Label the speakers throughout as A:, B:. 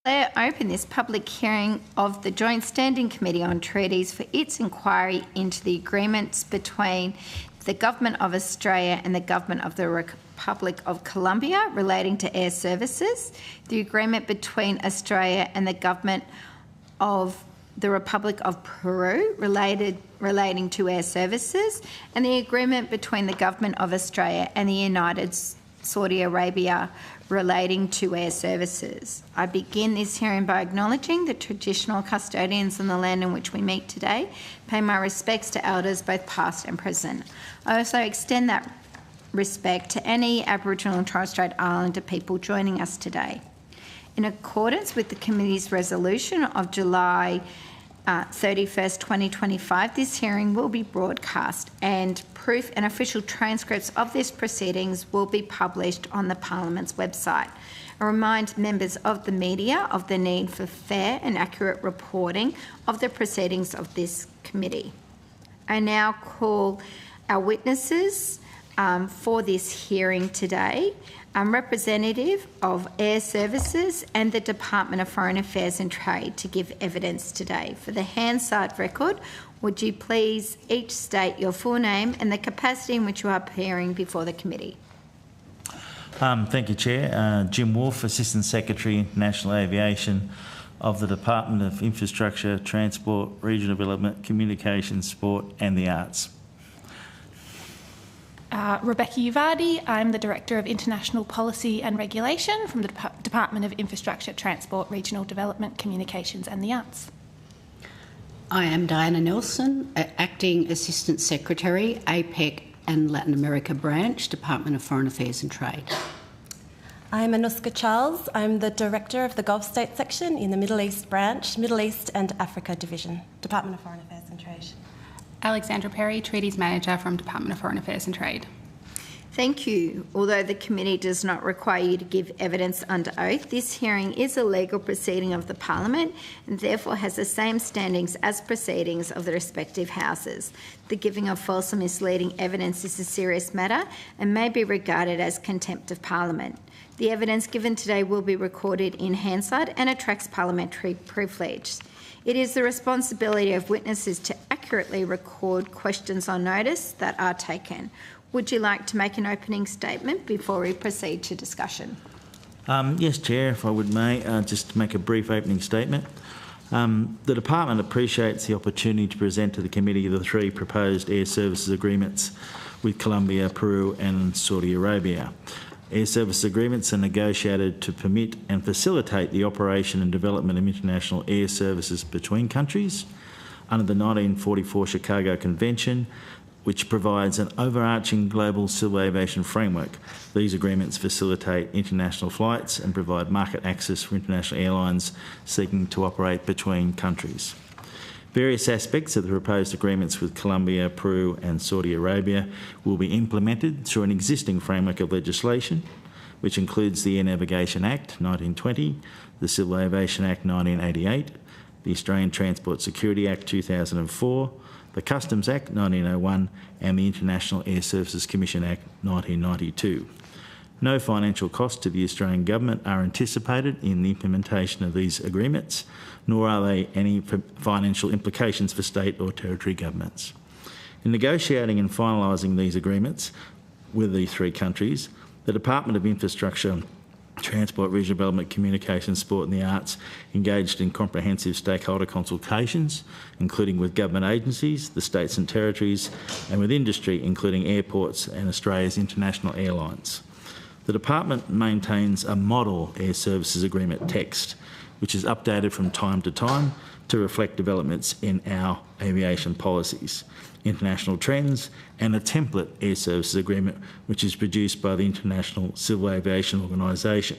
A: I open this public hearing of the Joint Standing Committee on Treaties for its inquiry into the agreements between the Government of Australia and the Government of the Republic of Colombia relating to air services, the agreement between Australia and the Government of the Republic of Peru relating to air services, and the agreement between the Government of Australia and the United Saudi Arabia relating to air services. I begin this hearing by acknowledging the traditional custodians on the land in which we meet today, pay my respects to elders both past and present. I also extend that respect to any Aboriginal and Torres Strait Islander people joining us today. In accordance with the Committee's resolution of July 31st, 2025, this hearing will be broadcast and proof and official transcripts of this proceedings will be published on the Parliament's website. I remind members of the media of the need for fair and accurate reporting of the proceedings of this committee. I now call our witnesses for this hearing today. Representative of Air Services and the Department of Foreign Affairs and Trade to give evidence today. For the Hansard record, would you please each state your full name and the capacity in which you are appearing before the committee?
B: Thank you, Chair. Jim Wolfe, Assistant Secretary, National Aviation of the Department of Infrastructure, Transport, Regional Development, Communications, Sport and the Arts.
C: Rebecca Uvardi, I'm the Director of International Policy and Regulation from the Department of Infrastructure, Transport, Regional Development, Communications and the Arts.
D: I am Diana Nelson, Acting Assistant Secretary, APEC and Latin America Branch, Department of Foreign Affairs and Trade.
E: I'm Anuska Charles. I'm the Director of the Gulf State Section in the Middle East Branch, Middle East and Africa Division, Department of Foreign Affairs and Trade.
F: Alexandra Perry, Treaties Manager from Department of Foreign Affairs and Trade.
A: Thank you. Although the committee does not require you to give evidence under oath, this hearing is a legal proceeding of the Parliament and therefore has the same standings as proceedings of the respective houses. The giving of false or misleading evidence is a serious matter and may be regarded as contempt of Parliament. The evidence given today will be recorded in Hansard and attracts parliamentary privilege. It is the responsibility of witnesses to accurately record questions on notice that are taken. Would you like to make an opening statement before we proceed to discussion?
B: Yes, Chair, if I would may, just to make a brief opening statement. The Department appreciates the opportunity to present to the Committee the three proposed air services agreements with Colombia, Peru and Saudi Arabia. Air service agreements are negotiated to permit and facilitate the operation and development of international air services between countries under the 1944 Chicago Convention, which provides an overarching global civil aviation framework. These agreements facilitate international flights and provide market access for international airlines seeking to operate between countries. Various aspects of the proposed agreements with Colombia, Peru and Saudi Arabia will be implemented through an existing framework of legislation, which includes the Air Navigation Act 1920, the Civil Aviation Act 1988, the Australian Transport Security Act 2004, the Customs Act 1901 and the International Air Services Commission Act 1992. No financial costs to the Australian Government are anticipated in the implementation of these agreements, nor are there any financial implications for state or territory governments. In negotiating and finalising these agreements with these three countries, the Department of Infrastructure, Transport, Regional Development, Communications, Sport and the Arts engaged in comprehensive stakeholder consultations, including with government agencies, the states and territories, and with industry, including airports and Australia's international airlines. The Department maintains a model air services agreement text, which is updated from time to time to reflect developments in our aviation policies, international trends, and a template air services agreement, which is produced by the International Civil Aviation Organisation.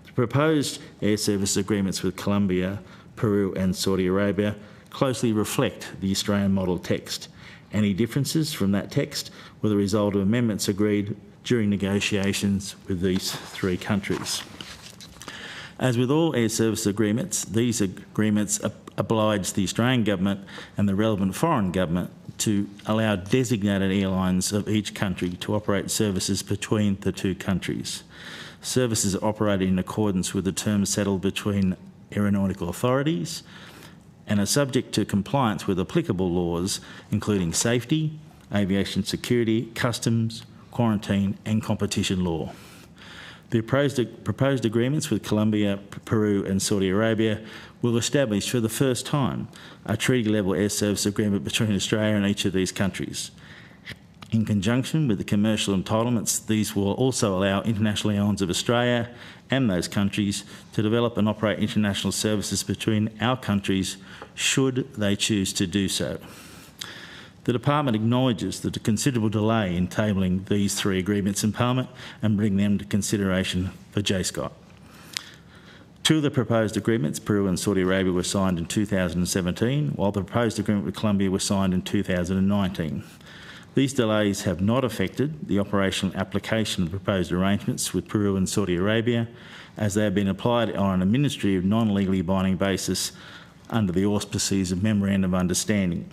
B: The proposed air service agreements with Colombia, Peru and Saudi Arabia closely reflect the Australian model text. Any differences from that text were the result of amendments agreed during negotiations with these three countries. As with all air service agreements, these agreements oblige the Australian Government and the relevant foreign government to allow designated airlines of each country to operate services between the two countries. services are operated in accordance with the terms settled between aeronautical authorities and are subject to compliance with applicable laws, including safety, aviation security, customs, quarantine and competition law. The proposed agreements with Colombia, Peru and Saudi Arabia will establish for the first time a treaty-level air service agreement between Australia and each of these countries. In conjunction with the commercial entitlements, these will also allow international airlines of Australia and those countries to develop and operate international services between our countries should they choose to do so. The Department acknowledges the considerable delay in tabling these three agreements in Parliament and bringing them to consideration for JSCOT. Two of the proposed agreements, Peru and Saudi Arabia, were signed in 2017, while the proposed agreement with Colombia was signed in 2019. These delays have not affected the operational application of the proposed arrangements with Peru and Saudi Arabia, as they have been applied on an administrative, non-legally binding basis under the auspices of Memorandum of Understanding.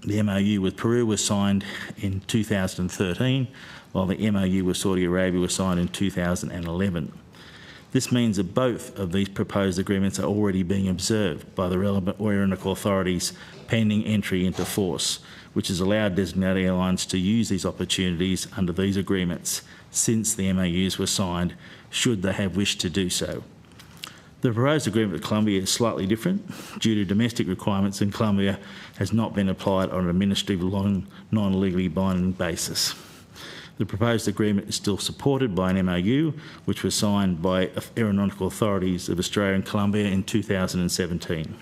B: The MOU with Peru was signed in 2013, while the MOU with Saudi Arabia was signed in 2011. This means that both of these proposed agreements are already being observed by the relevant aeronautical authorities pending entry into force, which has allowed designated airlines to use these opportunities under these agreements since the MOUs were signed, should they have wished to do so. The proposed agreement with Colombia is slightly different due to domestic requirements, and Colombia has not been applied on an administrative, non-legally binding basis. The proposed agreement is still supported by an MOU, which was signed by aeronautical authorities of Australia and Colombia in 2017.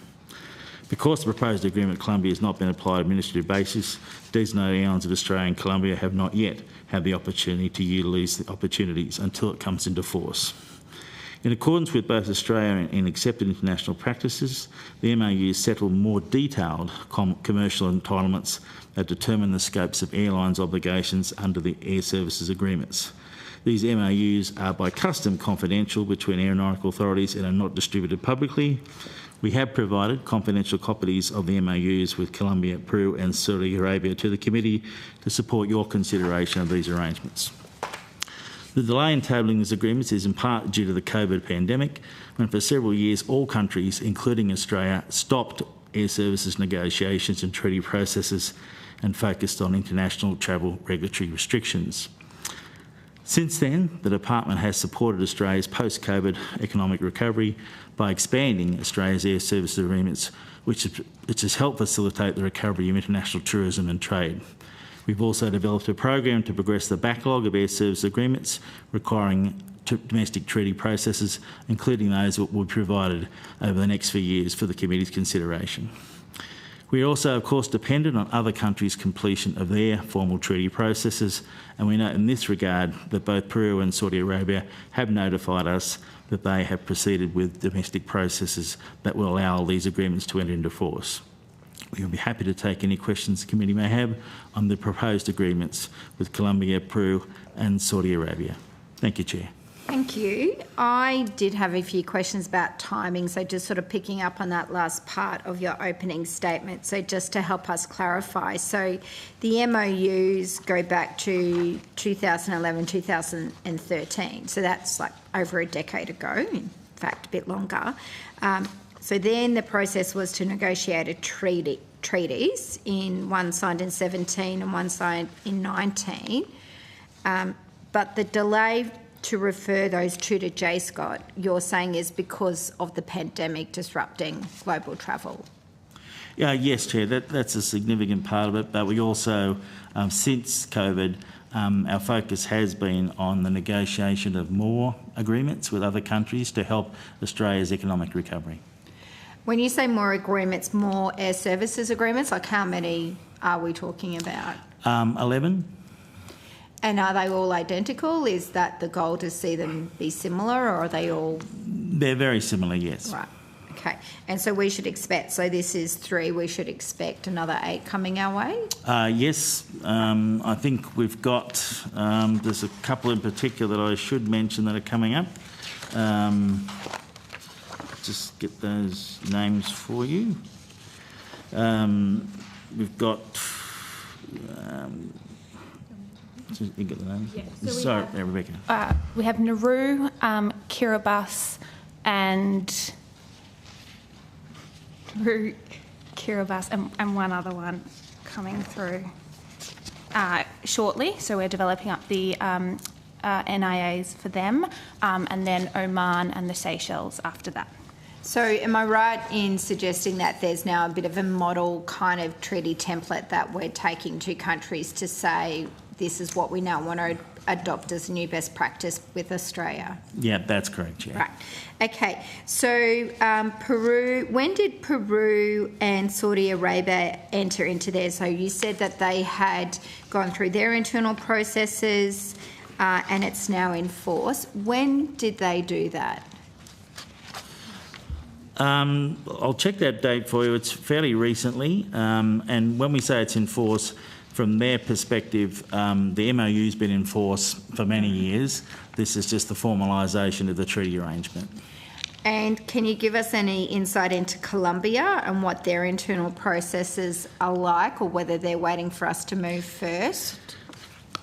B: Because the proposed agreement with Colombia has not been applied on an administrative basis, designated airlines of Australia and Colombia have not yet had the opportunity to utilise the opportunities until it comes into force. In accordance with both Australian and accepted international practices, the MOUs settle more detailed commercial entitlements that determine the scopes of airlines' obligations under the air services agreements. These MOUs are by custom confidential between aeronautical authorities and are not distributed publicly. We have provided confidential copies of the MOUs with Colombia, Peru and Saudi Arabia to the committee to support your consideration of these arrangements. The delay in tabling these agreements is in part due to the COVID pandemic, when for several years all countries, including Australia, stopped air services negotiations and treaty processes and focused on international travel regulatory restrictions. Since then, the Department has supported Australia's post-COVID economic recovery by expanding Australia's air services agreements, which has helped facilitate the recovery of international tourism and trade. We've also developed a program to progress the backlog of air service agreements requiring domestic treaty processes, including those that will be provided over the next few years for the committee's consideration. We are also, of course, dependent on other countries' completion of their formal treaty processes, and we note in this regard that both Peru and Saudi Arabia have notified us that they have proceeded with domestic processes that will allow these agreements to enter into force. We will be happy to take any questions the committee may have on the proposed agreements with Colombia, Peru and Saudi Arabia. Thank you, Chair.
A: Thank you. I did have a few questions about timing, so just sort of picking up on that last part of your opening statement. So just to help us clarify, so the MOUs go back to 2011, 2013. So that's like over a decade ago, in fact, a bit longer. So then the process was to negotiate a treaties, one signed in 17 and one signed in 19. But the delay to refer those two to JSCOT, you're saying is because of the pandemic disrupting global travel?
B: Yes, Chair, that's a significant part of it, but we also, since COVID, our focus has been on the negotiation of more agreements with other countries to help Australia's economic recovery.
A: When you say more agreements, more air services agreements, like how many are we talking about?
B: 11.
A: And are they all identical? Is that the goal, to see them be similar, or are they all?
B: They're very similar, yes.
A: Right, okay. And so we should expect, so this is 3, we should expect another 8 coming our way?
B: Yes, I think we've got, there's a couple in particular that I should mention that are coming up. Just get those names for you. We've got You get the names?
C: Yeah, so we
B: Sorry,
C: have-
B: Rebecca.
C: We have Nauru, Kiribati, and one other one coming through shortly. So we're developing up the NIAs for them, and then Oman and the Seychelles after that.
A: So am I right in suggesting that there's now a bit of a model kind of treaty template that we're taking to countries to say this is what we now want to adopt as a new best practice with Australia?
B: Yeah, that's correct, yeah.
A: Right. Okay. So Peru, when did Peru and Saudi Arabia enter into there? So you said that they had gone through their internal processes and it's now in force. When did they do that?
B: I'll check that date for you. It's fairly recently, and when we say it's in force, from their perspective, the MOU's been in force for many years. This is just the formalisation of the treaty arrangement.
A: And can you give us any insight into Colombia and what their internal processes are like, or whether they're waiting for us to move first?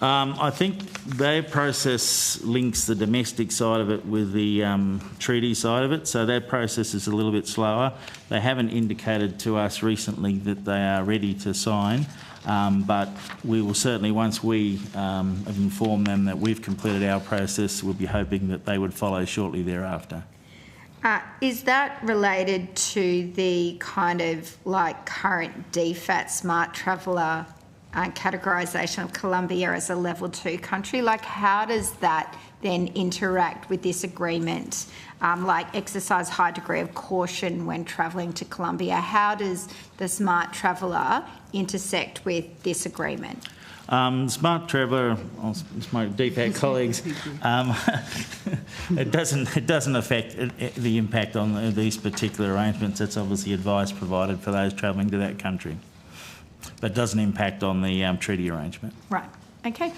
B: I think their process links the domestic side of it with the treaty side of it, so their process is a little bit slower. They haven't indicated to us recently that they are ready to sign, but we will certainly, once we have informed them that we've completed our process, we'll be hoping that they would follow shortly thereafter.
A: Is that related to the kind of like current DFAT smart traveller categorisation of Colombia as a level 2 country? Like, how does that then interact with this agreement? Like, exercise high degree of caution when travelling to Colombia. How does the smart traveller intersect with this agreement?
B: Smart traveller, my DPAC colleagues, it doesn't affect the impact on these particular arrangements. That's obviously advice provided for those travelling to that country, but doesn't impact on the treaty arrangement.
A: Right. Okay.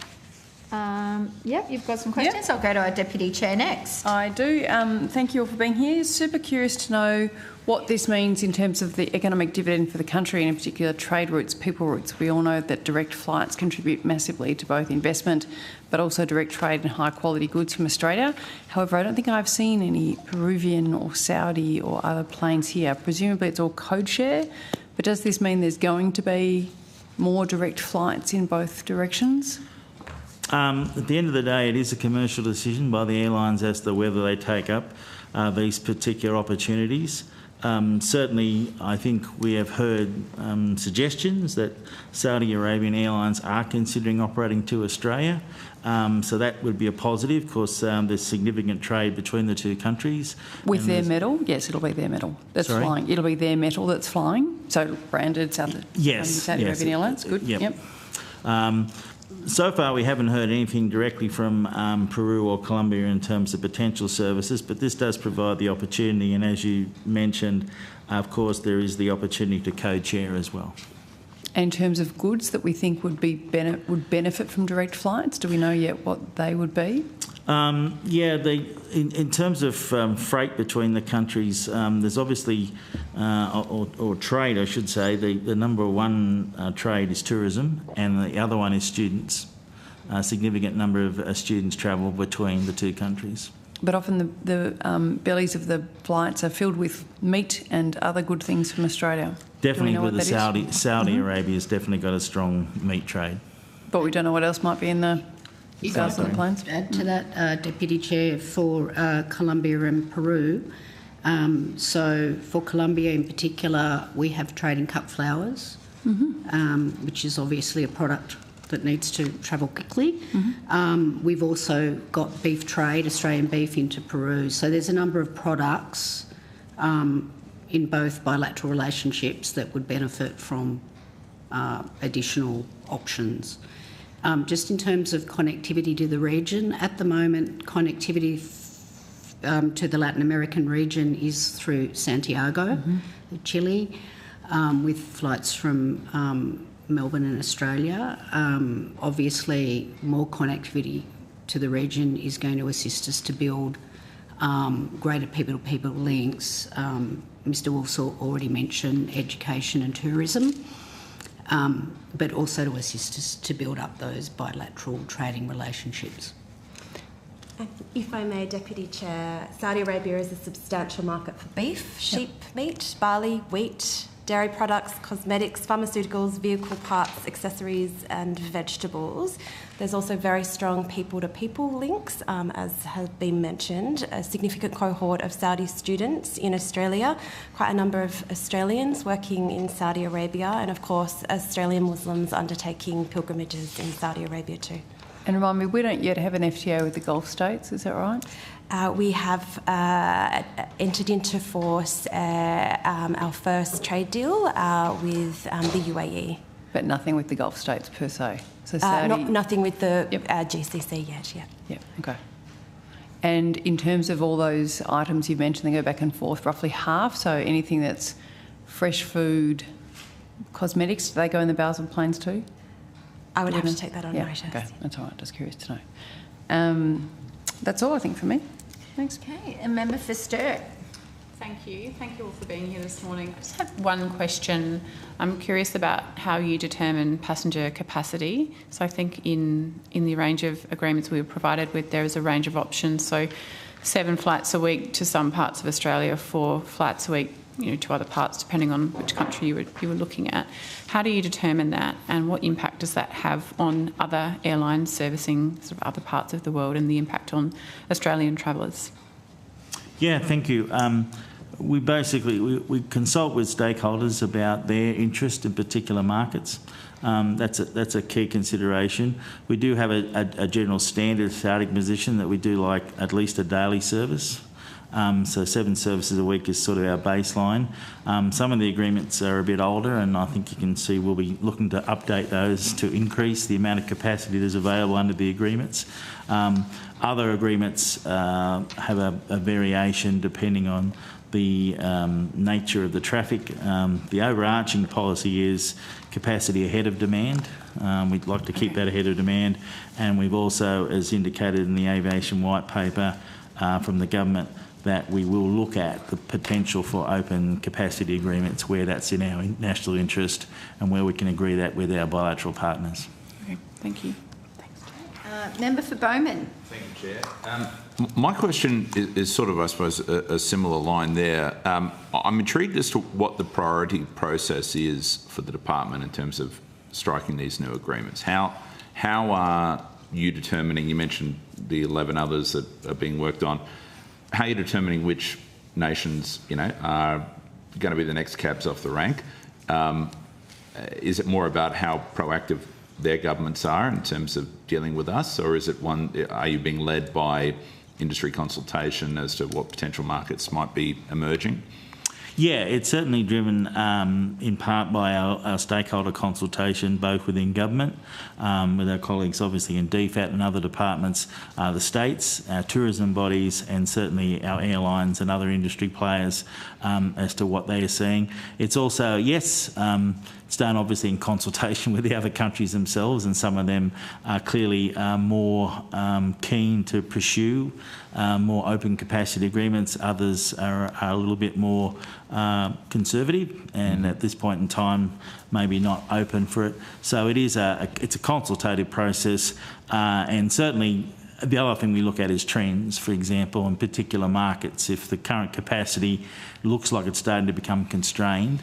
A: Yeah, you've got some questions. I'll go to our Deputy Chair next.
G: I do. Thank you all for being here. Super curious to know what this means in terms of the economic dividend for the country, and in particular trade routes, people routes. We all know that direct flights contribute massively to both investment but also direct trade and high quality goods from Australia. However, I don't think I've seen any Peruvian or Saudi or other planes here. Presumably it's all code share, but does this mean there's going to be more direct flights in both directions?
B: At the end of the day, it is a commercial decision by the airlines as to whether they take up these particular opportunities. Certainly, I think we have heard suggestions that Saudi Arabian Airlines are considering operating to Australia, so that would be a positive. Of course, there's significant trade between the two countries.
G: With their metal? Yes, it'll be their metal that's
B: Sorry?
G: flying. It'll be their metal that's flying, so branded Saudi Arabian Airlines. Good.
B: Yep. So far, we haven't heard anything directly from Peru or Colombia in terms of potential services, but this does provide the opportunity, and as you mentioned, of course, there is the opportunity to co-chair as well.
G: In terms of goods that we think would benefit from direct flights, do we know yet what they would be? In terms of freight between the countries, there's obviously, or trade, I should say, the number one trade is tourism, and the other one is students. A significant number of students travel between the two countries. But often the bellies of the flights are filled with meat and other good things from Australia.
B: Definitely with the Saudi Arabia's definitely got a strong meat trade.
G: But we don't know what else might be in the sales of the planes.
D: Add to that, Deputy Chair, for Colombia and Peru. So for Colombia in particular, we have trade in cut flowers, which is obviously a product that needs to travel quickly. We've also got beef trade, Australian beef into Peru. So there's a number of products in both bilateral relationships that would benefit from additional options. Just in terms of connectivity to the region, at the moment, connectivity to the Latin American region is through Santiago, Chile, with flights from Melbourne and Australia. Obviously, more connectivity to the region is going to assist us to build greater people-to-people links. Mr. Wolf's already mentioned education and tourism. but also to assist us to build up those bilateral trading relationships.
E: If I may, Deputy Chair, Saudi Arabia is a substantial market for beef, sheep meat, barley, wheat, dairy products, cosmetics, pharmaceuticals, vehicle parts, accessories and vegetables. There's also very strong people-to-people links, as has been mentioned. A significant cohort of Saudi students in Australia, quite a number of Australians working in Saudi Arabia, and of course Australian Muslims undertaking pilgrimages in Saudi Arabia too.
G: And remind me, we don't yet have an FTA with the Gulf states, is that right?
E: We have entered into force our first trade deal with the UAE.
G: But nothing with the Gulf states per se? So Saudi...
E: nothing with the GCC yet,
G: Yep, okay. And in terms of all those items you mentioned, they go back and forth roughly half, so anything that's fresh food, cosmetics, do they go in the Basel Plains too?
E: I would have to take that on notice.
G: Okay, that's all right, just curious to know. That's all, I think, for me. Thanks.
A: Okay, a member for Sturt.
F: Thank you. Thank you all for being here this morning. I just have one question. I'm curious about how you determine passenger capacity. So I think in the range of agreements we were provided with, there is a range of options. So 7 flights a week to some parts of Australia, 4 flights a week, to other parts, depending on which country you were looking at. How do you determine that, and what impact does that have on other airlines servicing sort of other parts of the world, and the impact on Australian travellers?
B: Yeah, thank you. We basically we consult with stakeholders about their interest in particular markets. That's a key consideration. We do have a general standard Saudi position that we do like at least a daily service. So 7 services a week is sort of our baseline. Some of the agreements are a bit older, and I think you can see we'll be looking to update those to increase the amount of capacity that's available under the agreements. Other agreements have a variation depending on the nature of the traffic. The overarching policy is capacity ahead of demand. We'd like to keep that ahead of demand, and we've also, as indicated in the aviation white paper from the government, that we will look at the potential for open capacity agreements where that's in our national interest and where we can agree that with our bilateral partners.
F: Okay, thank you. Thanks.
A: Member for Bowman.
H: Thank you, Chair. My question is sort of, I suppose, a similar line there. I'm intrigued as to what the priority process is for the department in terms of striking these new agreements. How are you determining, you mentioned the 11 others that are being worked on, how are you determining which nations, are going to be the next cabs off the rank? Is it more about how proactive their governments are in terms of dealing with us, or is it are you being led by industry consultation as to what potential markets might be emerging?
B: Yeah, it's certainly driven in part by our stakeholder consultation, both within government, with our colleagues obviously in DFAT and other departments, the states, our tourism bodies, and certainly our airlines and other industry players as to what they are seeing. It's also, yes, it's done obviously in consultation with the other countries themselves, and some of them are clearly more keen to pursue more open capacity agreements. Others are a little bit more conservative, and at this point in time maybe not open for it. So it's a consultative process, and certainly the other thing we look at is trends. For example, in particular markets, if the current capacity looks like it's starting to become constrained,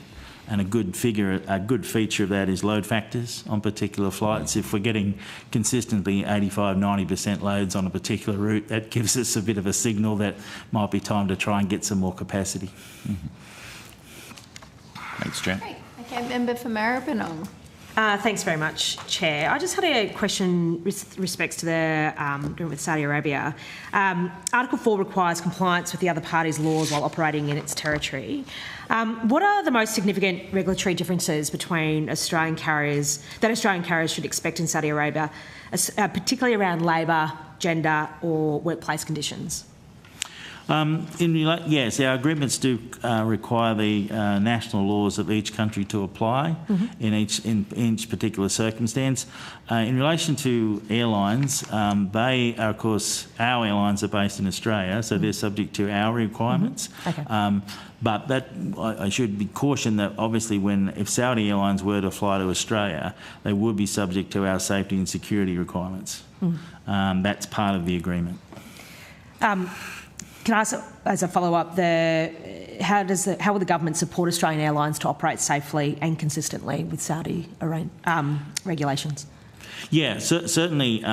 B: and a good feature of that is load factors on particular flights. If we're getting consistently 85-90% loads on a particular route, that gives us a bit of a signal that might be time to try and get some more capacity.
H: Thanks, Chair.
A: Great. Okay, member for Maribyrnong.
I: Thanks very much, Chair. I just had a question with respects to the agreement with Saudi Arabia. Article 4 requires compliance with the other party's laws while operating in its territory. What are the most significant regulatory differences between Australian carriers should expect in Saudi Arabia, particularly around labour, gender or workplace conditions?
B: Yes, our agreements do require the national laws of each country to apply in each particular circumstance. In relation to airlines, they are, of course, our airlines are based in Australia, so they're subject to our requirements.
I: Okay.
B: But that I should be cautioned that obviously if Saudi Airlines were to fly to Australia, they would be subject to our safety and security requirements. That's part of the agreement.
I: Can I ask, as a follow-up, how will the government support Australian airlines to operate safely and consistently with Saudi regulations?
B: Yeah, certainly.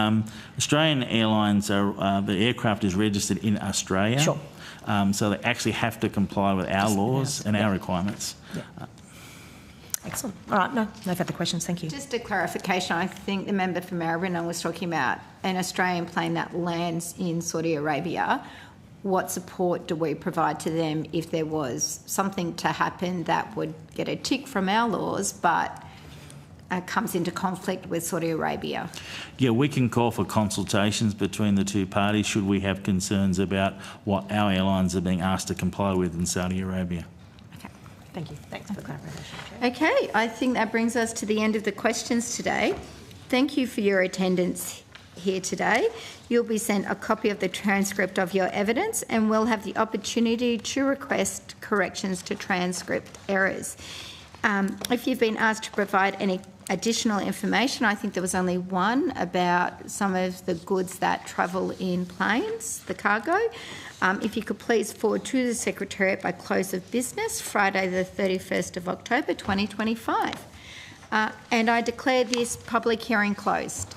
B: Australian Airlines are the aircraft is registered in Australia,
I: Sure.
B: So they actually have to comply with our laws and our requirements.
I: Yeah. Excellent. All right, no further questions. Thank you.
A: Just a clarification, I think the member for Maribyrnong was talking about an Australian plane that lands in Saudi Arabia. What support do we provide to them if there was something to happen that would get a tick from our laws but comes into conflict with Saudi Arabia?
B: Yeah, we can call for consultations between the two parties should we have concerns about what our airlines are being asked to comply with in Saudi Arabia.
I: Okay, thank you. Thanks for the clarification, Chair.
A: Okay, I think that brings us to the end of the questions today. Thank you for your attendance here today. You'll be sent a copy of the transcript of your evidence and will have the opportunity to request corrections to transcript errors. If you've been asked to provide any additional information, I think there was only one about some of the goods that travel in planes, the cargo. If you could please forward to the Secretariat by close of business, Friday the 31st of October 2025. And I declare this public hearing closed.